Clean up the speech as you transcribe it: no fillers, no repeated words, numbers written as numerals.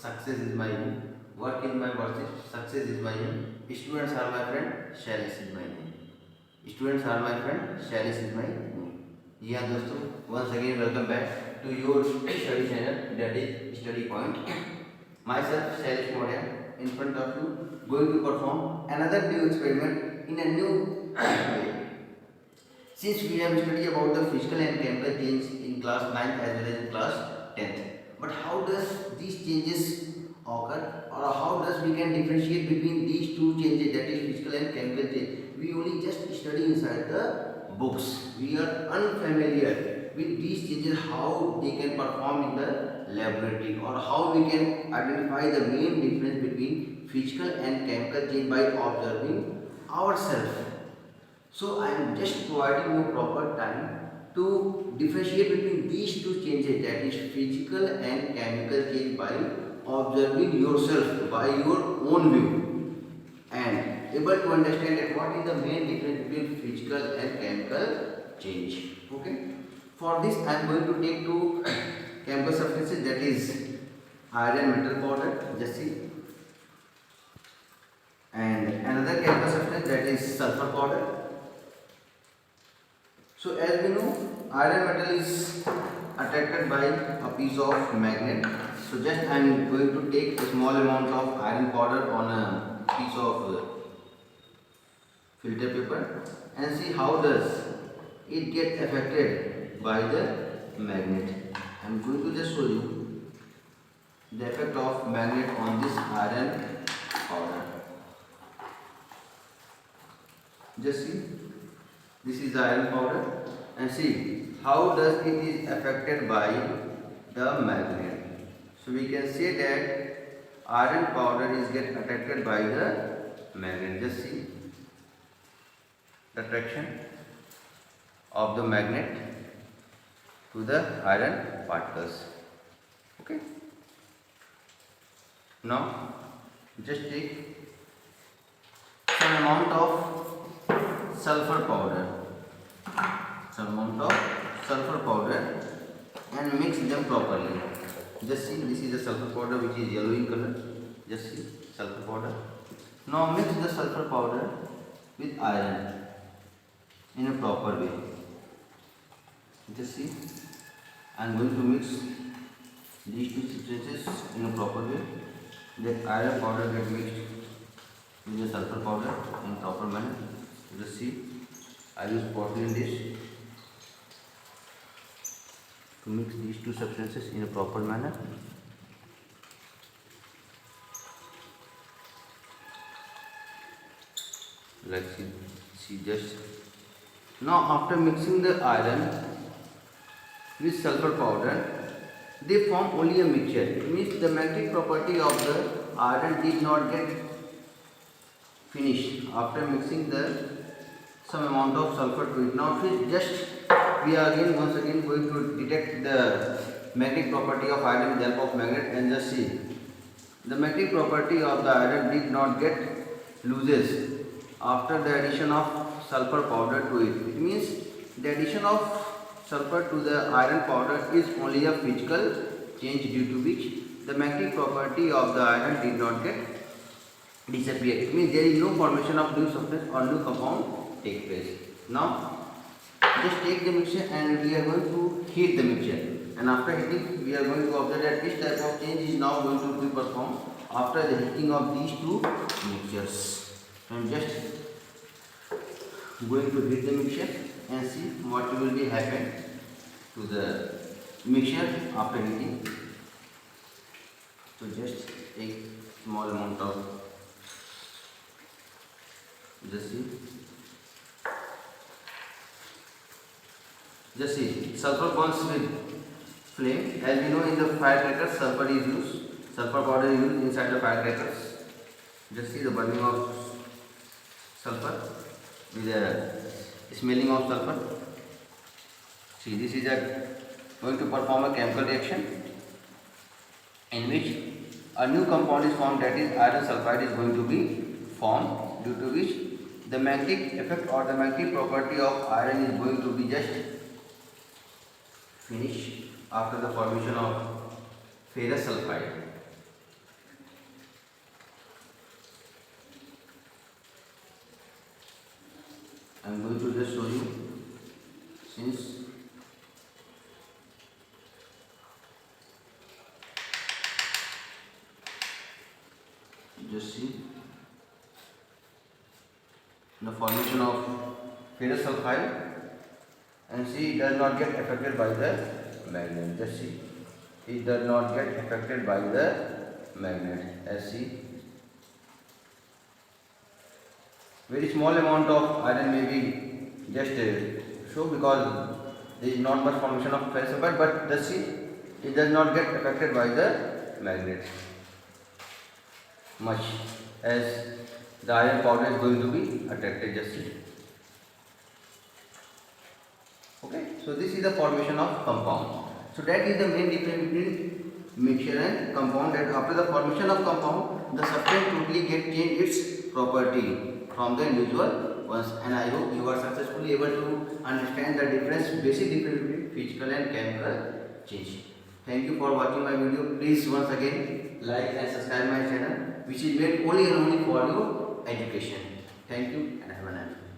Success is my aim. Work is my worship. Success is my aim. Students are my friend. Chalice is my name. Students are my friend. Chalice is my name. जी हाँ दोस्तों, once again welcome back to your study channel, that is Study Point. Myself Chalice Moria in front of you going to perform another new experiment in a new way. Since we have studied about the physical and chemical change in class 9th as well as in class 10th, but how does these changes occur, or how does we can differentiate between these two changes, that is physical and chemical change? We only just study inside the books. We are unfamiliar with these changes, how they can perform in the laboratory, or how we can identify the main difference between physical and chemical change by observing ourselves. So I am just providing you proper time to differentiate between these two changes, that is physical and chemical change, by observing yourself by your own view and able to understand that what is the main difference between physical and chemical change. Okay. For this I am going to take two chemical substances, that is iron metal powder, just see, and another chemical substance, that is sulfur powder. So as we know, iron metal is attracted by a piece of magnet. So just I am going to take a small amount of iron powder on a piece of filter paper and see how does it get affected by the magnet. I am going to just show you the effect of magnet on this iron powder. Just see. This is the iron powder, and see how does it is affected by the magnet. So we can say that iron powder is get attracted by the magnet. Just see the attraction of the magnet to the iron particles. Okay. Now just take some amount of sulfur powder, and mix them properly. Just see, this is the sulfur powder which is yellow in color. Just see, sulfur powder. Now mix the sulfur powder with iron in a proper way. Just see, I am going to mix these two substances in a proper way. That iron powder get mixed with the sulfur powder in proper manner. Just see, I use porcelain dish to mix these two substances in a proper manner. Like see just. Now after mixing the iron with sulfur powder, they form only a mixture. It means the magnetic property of the iron did not get finished after mixing some amount of sulfur to it. Now just we are once again going to detect the magnetic property of iron with the help of magnet, and just see the magnetic property of the iron did not get loses after the addition of sulfur powder to it. It means the addition of sulfur to the iron powder is only a physical change, due to which the magnetic property of the iron did not get disappear. It means there is no formation of new substance or new compound take place. Now just take the mixture and we are going to heat the mixture, and after heating we are going to observe that this type of change is now going to be performed after the heating of these two mixtures. I am just going to heat the mixture and see what will be happen to the mixture after heating. So just take small amount of, just see, sulfur burns with flame. As we know, in the firecrackers sulfur is used, sulfur powder is used inside the firecrackers. Just see the burning of sulfur with the smelling of sulfur. See, this is going to perform a chemical reaction in which a new compound is formed, that is iron sulfide is going to be formed, due to which the magnetic effect or the magnetic property of iron is going to be just finished after the formation of ferrous sulfide. I am going to just show you, since just see the formation of ferrous sulfide, and see it does not get affected by the magnet. Just see, it does not get affected by the magnet. As see, very small amount of iron may be just show, because there is not much formation of ferrous sulfide, but just see, it does not get affected by the magnet much, as the iron powder is going to be attracted. Just see. Okay, so this is the formation of compound. So that is the main difference between mixture and compound, that after the formation of compound, the substance totally get changed its property from the individual ones. And I hope you are successfully able to understand the difference, basic difference between physical and chemical change. Thank you for watching my video. Please once again like and subscribe my channel, which is made only and only for your education. Thank you and have a nice day.